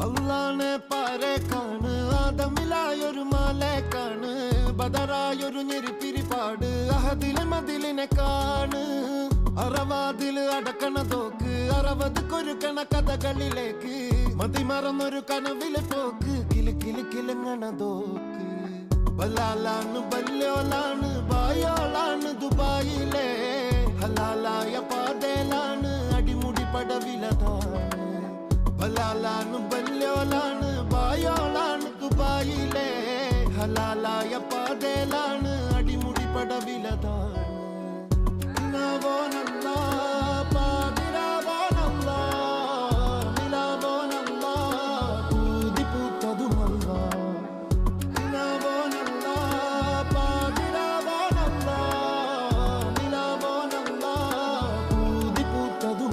അള്ളാനെ പാരേക്കാണ് ആദമിലായൊരു മാലേക്കാണ് ബദറായൊരു ഞെരിപ്പിരിപ്പാട് അഹദിലെ മതിലിനെ കാണ് അറവാതില് അടക്കണ തോക്ക് 60 കൊരുക്കണ കഥകളിലേക്ക് മതിമറന്നൊരു കനവിലെ പോക്ക് കിലി കിലി കിലങ്ങണ തോക്ക് ബലാലാണ് ബല്യോലാണ് ബായോളാണ് ദുബായിലെ ഹലാലായ പാതയിലാണ് അടിമുടി പടവിലതാണ് ബലാലാണ് ബല്യോലാണ് ബായോളാണ് ദുബായിലെ ഹലാലായ പാതയിലാണ് അടിമുടി പടവിലതാണ്